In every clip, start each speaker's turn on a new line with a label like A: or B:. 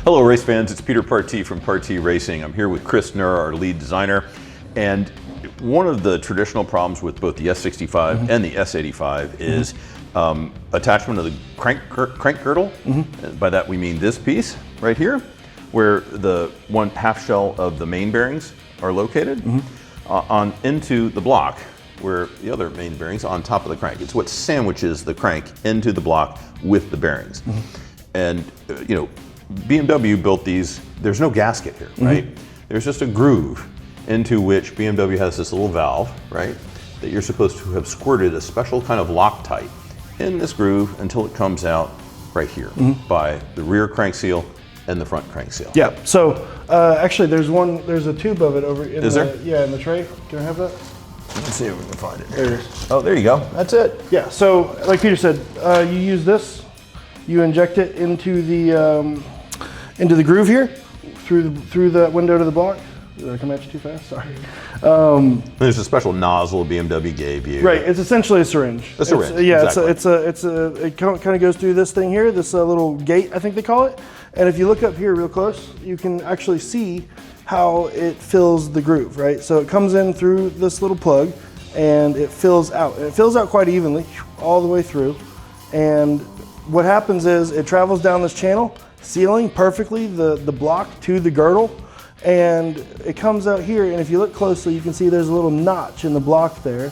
A: Hello race fans, it's Peter Partee from Partee Racing. I'm here with Chris Nurr, our lead designer. And one of the traditional problems with both the S65 and the S85 is attachment of the crank girdle. By that we mean this piece right here, where the one half shell of the main bearings are located, on into the block, where the other main bearings on top of the crank. It's what sandwiches the crank into the block with the bearings. And you know, BMW built these, there's no gasket here, right? There's just a groove into which BMW has this little valve, right? That you're supposed to have squirted a special kind of Loctite in this groove until it comes out right here by the rear crank seal and the front crank seal.
B: Yeah, so actually there's a tube of it over in
A: there?
B: in the tray. Can I have that?
A: Let's see if we can find it.
B: There it is.
A: Oh, there you go, that's it.
B: Yeah, so like Peter said, you use this, you inject it into the groove here, through the window to the block. Did I come at you too fast? Sorry.
A: There's a special nozzle BMW gave you.
B: Right, it's essentially a syringe.
A: A syringe,
B: it kind of goes through this thing here, this little gate, I think they call it. And if you look up here real close, you can actually see how it fills the groove, right? So it comes in through this little plug and it fills out. And it fills out quite evenly all the way through. And what happens is it travels down this channel, sealing perfectly the block to the girdle, and it comes out here, and if you look closely, you can see there's a little notch in the block there.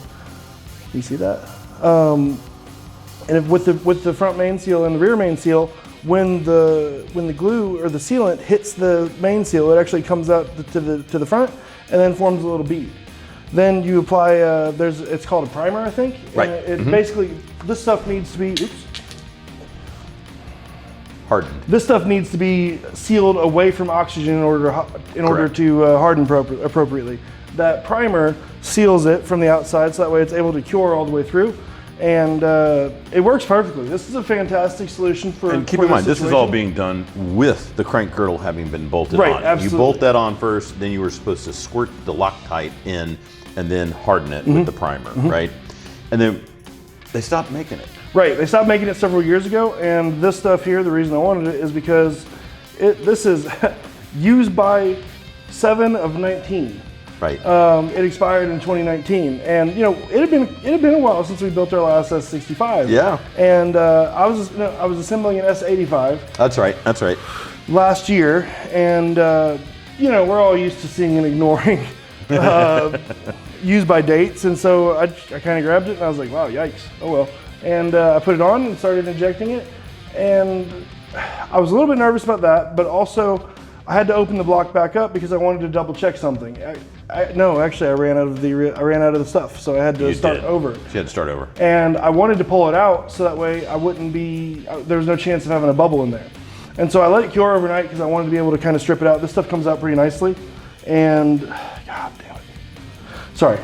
B: You see that? And with the front main seal and the rear main seal, when the glue or the sealant hits the main seal, it actually comes out to the front and then forms a little bead. Then you apply, it's called a primer, I think.
A: Right.
B: And it basically, this stuff needs to be,
A: Hardened.
B: This stuff needs to be sealed away from oxygen in order to harden appropriately. That primer seals it from the outside, so that way it's able to cure all the way through, and it works perfectly. This is a fantastic solution for.
A: And keep in mind, this is all being done with the crank girdle having been bolted on.
B: Absolutely.
A: You bolt that on first, then you were supposed to squirt the Loctite in, and then harden it with the primer, right? And then they stopped making it.
B: Right, they stopped making it several years ago, and this stuff here, the reason I wanted it is because this is used by 7 of 19.
A: Right.
B: It expired in 2019, and you know it had been a while since we built our last S65.
A: Yeah.
B: And I was assembling an S85.
A: That's right. That's right.
B: Last year, and you know, we're all used to seeing and ignoring use by dates, and so I kind of grabbed it and I was like, wow, yikes, oh well. And I put it on and started injecting it, and I was a little bit nervous about that, but also I had to open the block back up because I wanted to double check something. No, actually I ran out of the stuff, so I had to start over.
A: So you had to start over.
B: And I wanted to pull it out so that way I wouldn't be, there was no chance of having a bubble in there. And so I let it cure overnight because I wanted to be able to kind of strip it out. This stuff comes out pretty nicely, and God damn it. Sorry.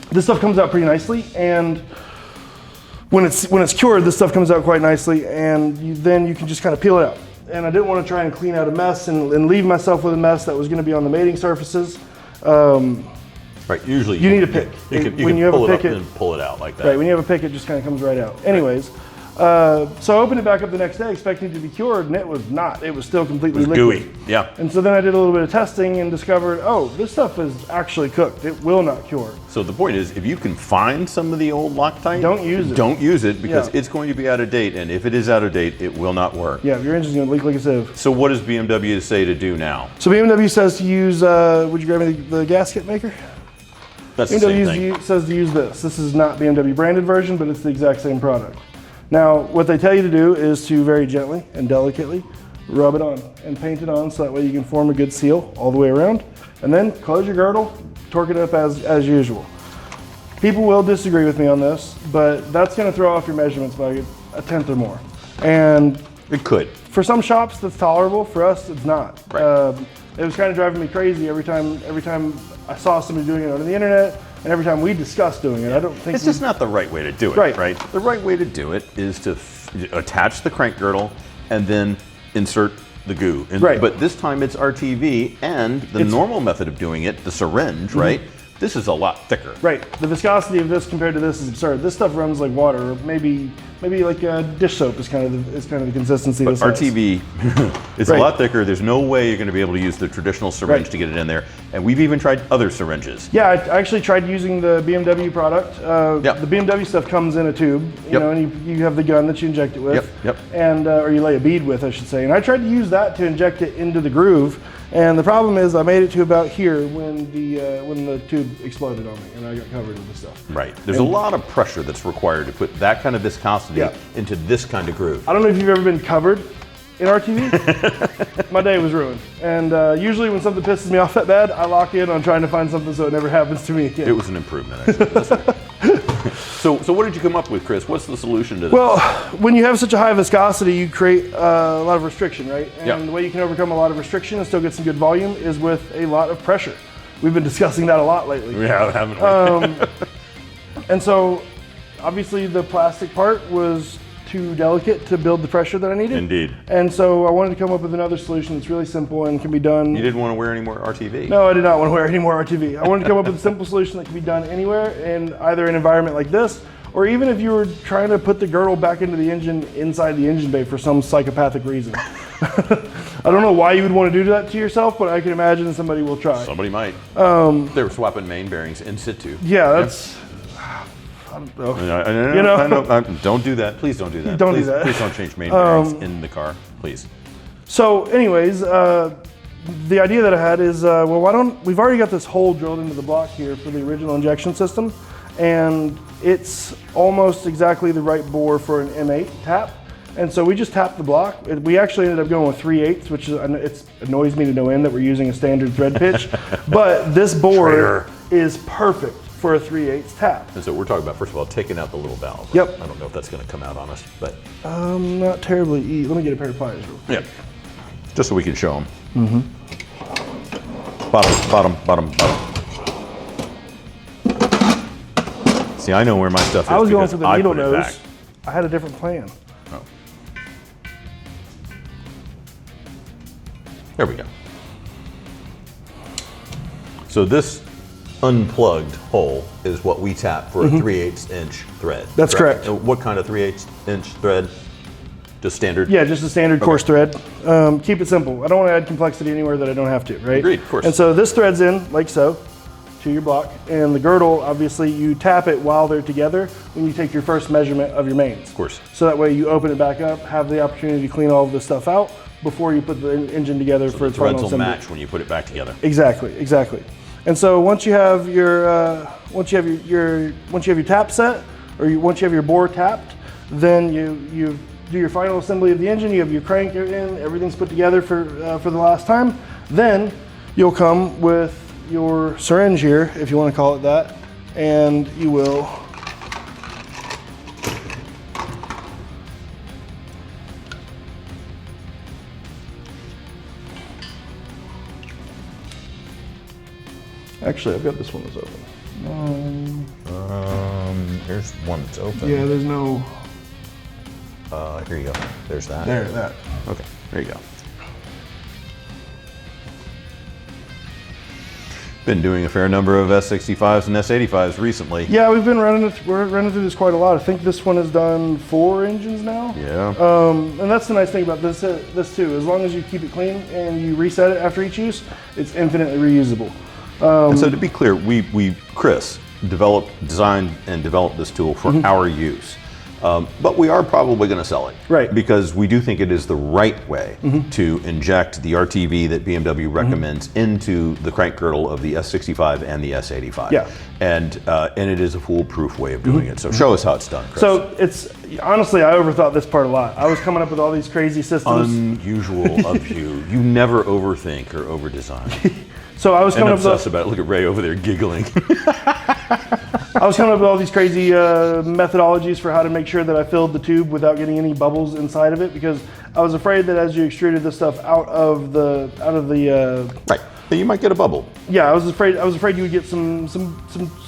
B: This stuff comes out pretty nicely, and when it's cured, this stuff comes out quite nicely, and then you can just kind of peel it out. And I didn't want to try and clean out a mess and leave myself with a mess that was going to be on the mating surfaces.
A: Right. Usually
B: you need a pick.
A: You can pull it up and pull it out like that.
B: Right. When you have a pick, it just kind of comes right out. Anyways, so I opened it back up the next day, expecting it to be cured, and it was not. It was still completely liquid.
A: Gooey. Yeah.
B: And so then I did a little bit of testing and discovered, oh, this stuff is actually cooked. It will not cure.
A: So the point is, if you can find some of the old Loctite,
B: don't use it.
A: Don't use it because it's going to be out of date, and if it is out of date, it will not work.
B: Yeah, your engine's going to leak like a sieve.
A: So what does BMW say to do now?
B: So BMW says to use, would you grab me the gasket maker?
A: That's the same thing.
B: BMW says to use this. This is not BMW branded version, but it's the exact same product. Now, what they tell you to do is to very gently and delicately rub it on and paint it on so that way you can form a good seal all the way around. And then close your girdle, torque it up as usual. People will disagree with me on this, but that's going to throw off your measurements by a tenth or more. And
A: it could.
B: For some shops, that's tolerable. For us, it's not.
A: Right.
B: It was kind of driving me crazy every time I saw somebody doing it on the internet, and every time we discussed doing it. I don't think
A: it's just not the right way to do it.
B: Right.
A: The right way to do it is to attach the crank girdle and then insert the goo. But this time it's RTV, and the normal method of doing it, the syringe, right, This is a lot thicker.
B: Right. The viscosity of this compared to this is absurd. This stuff runs like water, or maybe like dish soap is kind of the consistency.
A: But
B: this has.
A: RTV is a lot thicker. There's no way you're going to be able to use the traditional syringe to get it in there. And we've even tried other syringes.
B: Yeah, I actually tried using the BMW product. The BMW stuff comes in a tube, you know, and you have the gun that you inject it with, and or you lay a bead with, I should say. And I tried to use that to inject it into the groove. And the problem is I made it to about here when the tube exploded on me and I got covered with this stuff.
A: Right. There's a lot of pressure that's required to put that kind of viscosity into this kind of groove.
B: I don't know if you've ever been covered in RTV. My day was ruined. And usually when something pisses me off that bad, I lock in on trying to find something so it never happens to me again.
A: It was an improvement, actually. So what did you come up with, Chris? What's the solution to this?
B: Well, when you have such a high viscosity, you create a lot of restriction, right? And the way you can overcome a lot of restriction and still get some good volume is with a lot of pressure. We've been discussing that a lot lately.
A: Yeah, haven't we?
B: And so, obviously, the plastic part was too delicate to build the pressure that I needed.
A: Indeed.
B: And so I wanted to come up with another solution that's really simple and can be done.
A: You didn't want to wear any more RTV?
B: No, I did not want to wear any more RTV. I wanted to come up with a simple solution that can be done anywhere in either an environment like this, or even if you were trying to put the girdle back into the engine inside the engine bay for some psychopathic reason. I don't know why you would want to do that to yourself, but I can imagine somebody will try.
A: Somebody might. They were swapping main bearings in situ.
B: Yeah, that's... I don't know.
A: Don't do that. Please don't do that.
B: Don't do that.
A: Please don't change main bearings in the car, please.
B: So anyways, the idea that I had is, we've already got this hole drilled into the block here for the original injection system, and it's almost exactly the right bore for an M8 tap. And so we just tapped the block. We actually ended up going with 3/8, which it annoys me to no end that we're using a standard thread pitch, but this bore is perfect for a 3/8 tap.
A: And so we're talking about, first of all, taking out the little valve.
B: Yep.
A: I don't know if that's going to come out on us, but...
B: Not terribly easy. Let me get a pair of pliers real quick.
A: Yeah. Just so we can show them. Bottom. See, I know where my stuff is.
B: I was going for
A: because
B: the needle
A: put it
B: nose.
A: back.
B: I had a different plan.
A: Oh. There we go. So this unplugged hole is what we tap for a 3/8 inch thread.
B: That's correct.
A: What kind of 3/8 inch thread? Just standard?
B: Yeah, just a standard coarse thread. Keep it simple. I don't want to add complexity anywhere that I don't have to, right?
A: Agreed, of course.
B: And so this thread's in, like so, to your block. And the girdle, obviously, you tap it while they're together when you take your first measurement of your mains.
A: Of course.
B: So that way you open it back up, have the opportunity to clean all of this stuff out before you put the engine together for its final
A: threads will
B: assembly.
A: match when you put it back together.
B: Exactly. And so once you have your tap set, or once you have your bore tapped, then you do your final assembly of the engine. You have your crank in, everything's put together for the last time. Then you'll come with your syringe here, if you want to call it that, and you will actually, I've got this one that's open.
A: Here's one that's open.
B: Yeah, there's no...
A: Here you go. There's that.
B: There, that.
A: Okay, there you go. Been doing a fair number of S65s and S85s recently.
B: Yeah, we're running through this quite a lot. I think this one has done 4 engines now.
A: Yeah.
B: And that's the nice thing about this too. As long as you keep it clean and you reset it after each use, it's infinitely reusable.
A: And so to be clear, Chris designed and developed this tool for our use. But we are probably going to sell it.
B: Right.
A: Because we do think it is the right way to inject the RTV that BMW recommends into the crank girdle of the S65 and the S85.
B: Yeah.
A: And it is a foolproof way of doing it. So show us how it's done, Chris.
B: So honestly, I overthought this part a lot. I was coming up with all these crazy systems.
A: Unusual of you. You never overthink or overdesign.
B: So I was coming up with
A: obsessed about it. Look at Ray over there giggling.
B: I was coming up with all these crazy methodologies for how to make sure that I filled the tube without getting any bubbles inside of it, because I was afraid that as you extruded this stuff out of the
A: right, then you might get a bubble.
B: Yeah, I was afraid you would get some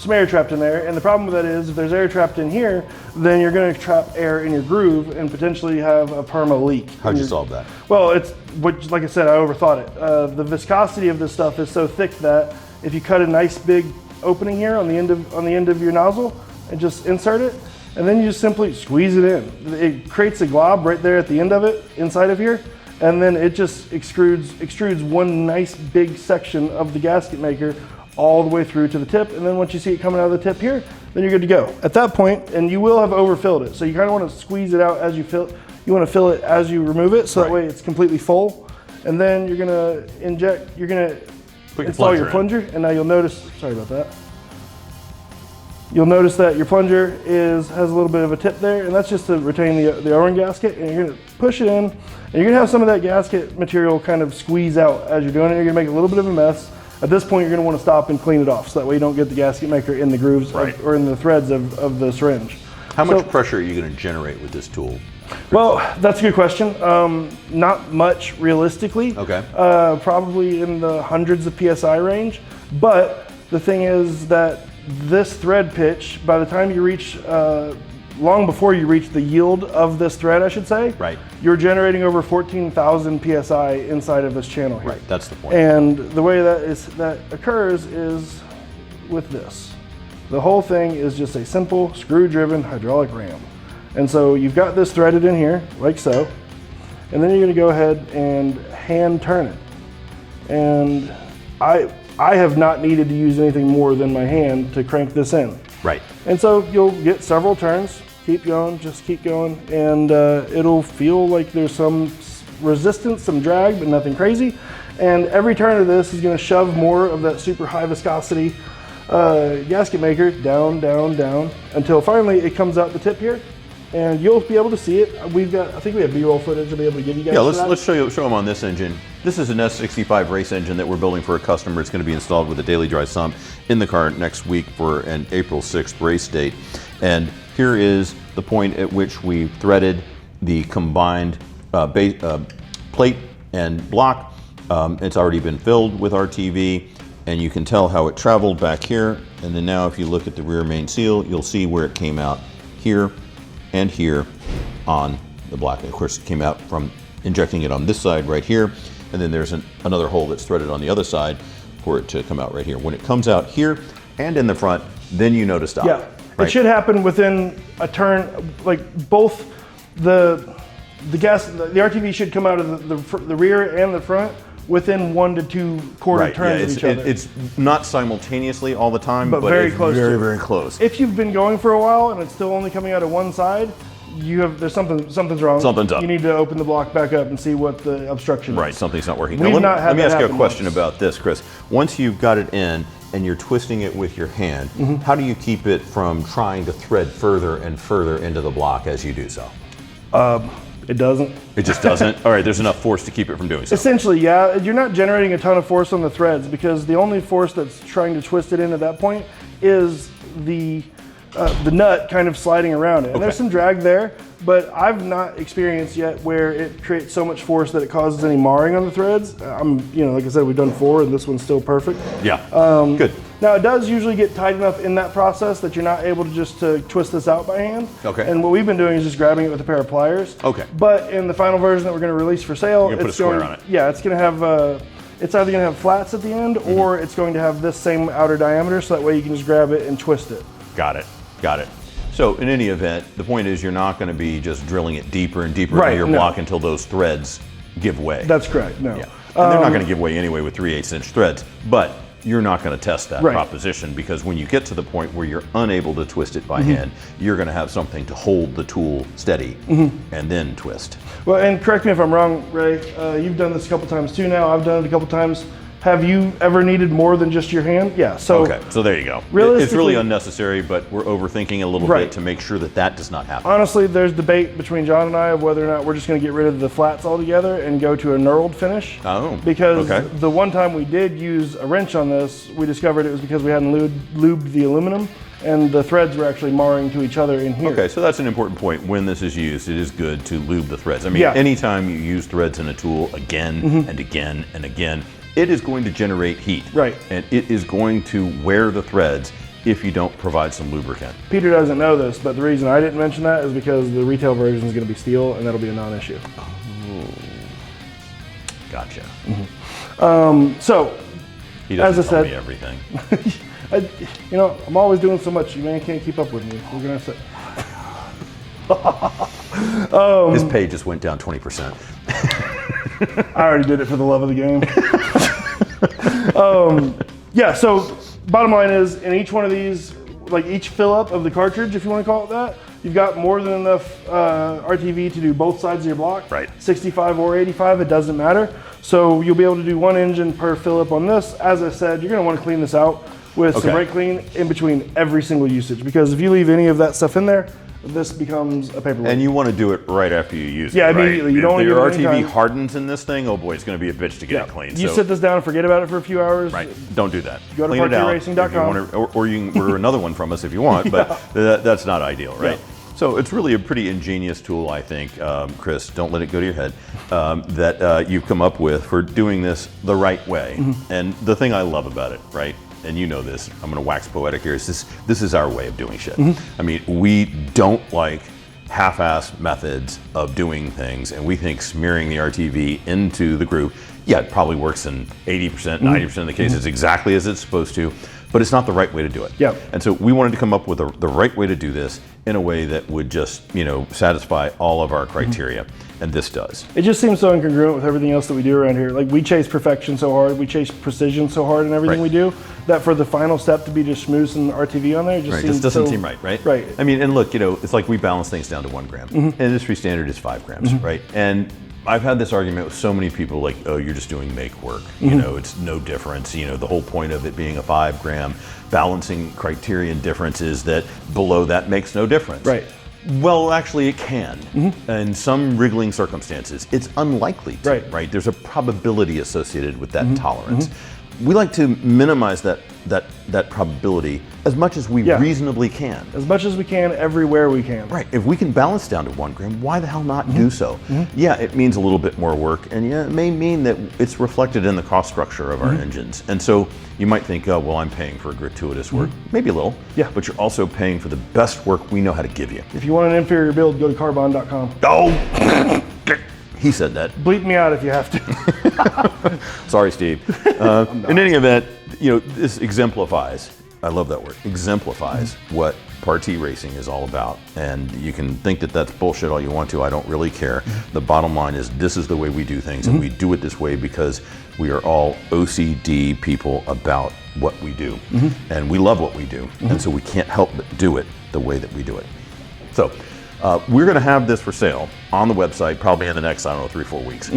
B: air trapped in there, and the problem with that is if there's air trapped in here, then you're going to trap air in your groove and potentially have a perma leak.
A: How'd you solve that?
B: Well, like I said, I overthought it. The viscosity of this stuff is so thick that if you cut a nice big opening here on the end of your nozzle and just insert it, and then you just simply squeeze it in. It creates a glob right there at the end of it, inside of here, and then it just extrudes one nice big section of the gasket maker all the way through to the tip. And then once you see it coming out of the tip here, then you're good to go. At that point, and you will have overfilled it, so you kind of want to squeeze it out as you fill. You want to fill it as you remove it, so that way it's completely full. And then you're gonna inject. You're gonna install your plunger, and now you'll notice. Sorry about that. You'll notice that your plunger has a little bit of a tip there, and that's just to retain the O-ring gasket. And you're gonna push it in, and you're gonna have some of that gasket material kind of squeeze out as you're doing it. You're gonna make a little bit of a mess. At this point, you're gonna want to stop and clean it off, so that way you don't get the gasket maker in the grooves or in the threads of the syringe.
A: How much pressure are you gonna generate with this tool?
B: Well, that's a good question. Not much realistically. Okay. Probably in the hundreds of PSI range. But the thing is that this thread pitch, by the time you reach, long before you reach the yield of this thread, I should say, you're generating over 14,000 PSI inside of this channel here.
A: Right, that's the point.
B: And the way that occurs is with this. The whole thing is just a simple screw-driven hydraulic ram. And so you've got this threaded in here, like so, and then you're gonna go ahead and hand turn it. And I have not needed to use anything more than my hand to crank this in.
A: Right.
B: And so you'll get several turns, keep going, just keep going, and it'll feel like there's some resistance, some drag, but nothing crazy. And every turn of this is gonna shove more of that super high viscosity gasket maker down, down, down, until finally it comes out the tip here. And you'll be able to see it. I think we have B-roll footage to be able to give you guys.
A: Yeah, let's show them on this engine. This is an S65 race engine that we're building for a customer. It's going to be installed with a daily dry sump in the car next week for an April 6th race date. And here is the point at which we threaded the combined plate and block. It's already been filled with RTV, and you can tell how it traveled back here. And then now if you look at the rear main seal, you'll see where it came out here and here on the block. And of course, it came out from injecting it on this side right here, and then there's another hole that's threaded on the other side for it to come out right here. When it comes out here and in the front, then you know to stop.
B: Yeah, right? It should happen within a turn, like both the RTV should come out of the rear and the front within 1 to 2 quarter turns of each other.
A: It's not simultaneously all the time, but
B: very close.
A: Very close.
B: If you've been going for a while and it's still only coming out of one side, there's something's wrong.
A: Something's up.
B: You need to open the block back up and see what the obstruction is.
A: Right, something's not working.
B: Let
A: me ask you a question about this, Chris. Once you've got it in and you're twisting it with your hand, how do you keep it from trying to thread further and further into the block as you do so?
B: It doesn't.
A: It just doesn't? All right, there's enough force to keep it from doing so.
B: Essentially, yeah. You're not generating a ton of force on the threads because the only force that's trying to twist it in at that point is the nut kind of sliding around it. And there's some drag there, but I've not experienced yet where it creates so much force that it causes any marring on the threads. Like I said, we've done 4 and this one's still perfect.
A: Yeah, good.
B: Now it does usually get tight enough in that process that you're not able to just twist this out by hand. Okay. And what we've been doing is just grabbing it with a pair of pliers. Okay. But in the final version that we're going to release for sale,
A: you're going to put a square on it.
B: Yeah, it's going to have, it's either going to have flats at the end or it's going to have this same outer diameter, so that way you can just grab it and twist it.
A: Got it. So in any event, the point is you're not going to be just drilling it deeper and deeper into your block until those threads give way.
B: That's correct, no.
A: Yeah. And they're not going to give way anyway with 3/8 inch threads, but you're not going to test that proposition, because when you get to the point where you're unable to twist it by hand, you're going to have something to hold the tool steady and then twist.
B: Well, and correct me if I'm wrong, Ray, you've done this a couple times too now. I've done it a couple times. Have you ever needed more than just your hand? Yeah, so.
A: Okay, so there you go. It's really unnecessary, but we're overthinking a little bit to make sure that that does not happen.
B: Honestly, there's debate between John and I of whether or not we're just gonna get rid of the flats altogether and go to a knurled finish.
A: Oh,
B: because the one time we did use a wrench on this, we discovered it was because we hadn't lubed the aluminum, and the threads were actually marring to each other in here.
A: Okay, so that's an important point. When this is used, it is good to lube the threads. I mean, anytime you use threads in a tool again and again and again, it is going to generate heat. Right. And it is going to wear the threads if you don't provide some lubricant.
B: Peter doesn't know this, but the reason I didn't mention that is because the retail version is going to be steel, and that'll be a non-issue.
A: Oh, gotcha.
B: So,
A: he doesn't
B: as I
A: tell
B: said,
A: me everything.
B: You know, I'm always doing so much. You man can't keep up with me. We're gonna have to.
A: His pay just went down 20%.
B: I already did it for the love of the game. Yeah, so bottom line is, in each one of these, like each fill up of the cartridge, if you want to call it that, you've got more than enough RTV to do both sides of your block.
A: Right.
B: 65 or 85, it doesn't matter. So you'll be able to do one engine per fill up on this. As I said, you're going to want to clean this out with some brake clean in between every single usage, because if you leave any of that stuff in there, this becomes a paperweight.
A: And you want to do it right after you use it.
B: Yeah, immediately.
A: Right?
B: You don't want to
A: your
B: give it any
A: RTV
B: time.
A: hardens in this thing, oh boy, it's going to be a bitch to get it clean.
B: You sit this down and forget about it for a few hours.
A: Right. Don't do that.
B: Go to
A: Clean it out if you
B: parteeracing.com.
A: want to, or you can order another one from us if you want, but that's not ideal, right?
B: Yeah.
A: So it's really a pretty ingenious tool, I think, Chris, don't let it go to your head, that you've come up with for doing this the right way. And the thing I love about it, right, and you know this, I'm going to wax poetic here, is this is our way of doing shit. I mean, we don't like half-assed methods of doing things, and we think smearing the RTV into the groove, yeah, it probably works in 80%, 90% of the cases exactly as it's supposed to, but it's not the right way to do it.
B: Yeah.
A: And so we wanted to come up with the right way to do this in a way that would just, you know, satisfy all of our criteria, and this does.
B: It just seems so incongruent with everything else that we do around here. Like, we chase perfection so hard, we chase precision so hard in everything we do, that for the final step to be just smooth some RTV on there, it just seems
A: doesn't
B: so,
A: seem right, right?
B: Right.
A: I mean, and look, you know, it's like we balance things down to 1 gram. Industry standard is 5 grams, right? And I've had this argument with so many people, like, oh, you're just doing make work. You know, it's no difference. You know, the whole point of it being a 5 gram balancing criterion difference is that below that makes no difference.
B: Right.
A: Well, actually it can. In some wriggling circumstances, it's unlikely to, right? There's a probability associated with that tolerance. We like to minimize that probability as much as we reasonably can.
B: As much as we can, everywhere we can.
A: Right. If we can balance down to 1 gram, why the hell not do so? Yeah, it means a little bit more work, and yeah, it may mean that it's reflected in the cost structure of our engines. And so you might think, oh, well, I'm paying for gratuitous work. Maybe a little. Yeah. But you're also paying for the best work we know how to give you.
B: If you want an inferior build, go to carbon.com.
A: Oh! He said that.
B: Bleep me out if you have to.
A: Sorry, Steve. In any event, you know, this exemplifies, I love that word, exemplifies what Partee Racing is all about. And you can think that that's bullshit all you want to. I don't really care. The bottom line is this is the way we do things, and we do it this way because we are all OCD people about what we do. And we love what we do. And so we can't help but do it the way that we do it. So we're going to have this for sale on the website probably in the next, I don't know, 3-4 weeks.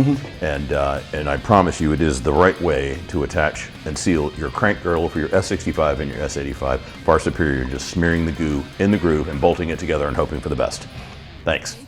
A: And I promise you it is the right way to attach and seal your crank girdle for your S65 and your S85. Far superior to just smearing the goo in the groove and bolting it together and hoping for the best. Thanks.